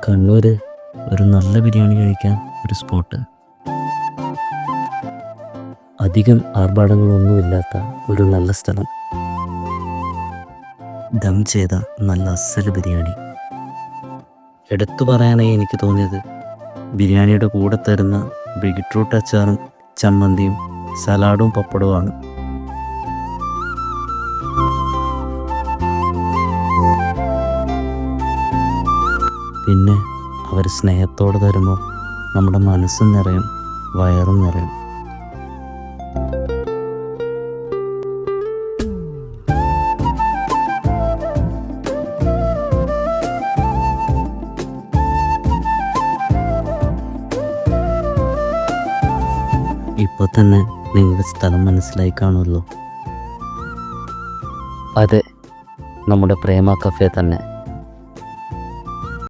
കണ്ണൂർ ഒരു നല്ല ബിരിയാണി കഴിക്കാൻ ഒരു സ്പോട്ട്. അധികം ആർഭാടങ്ങളൊന്നുമില്ലാത്ത ഒരു നല്ല സ്ഥലം. ദം ചെയ്ത നല്ല അസൽ ബിരിയാണി. എടുത്തു പറയാനായി എനിക്ക് തോന്നിയത് ബിരിയാണിയുടെ കൂടെ തരുന്ന ബീറ്റ്റൂട്ട് അച്ചാറും ചമ്മന്തിയും സലാഡും പപ്പടവുമാണ്. പിന്നെ അവർ സ്നേഹത്തോടെ തരുമ്പോൾ നമ്മുടെ മനസ്സും നിറയും, വയറും നിറയും. ഇപ്പോൾ തന്നെ നിങ്ങളുടെ സ്ഥലം മനസ്സിലായി കാണുമല്ലോ. അതെ, നമ്മുടെ പ്രേമ കഫേ തന്നെ.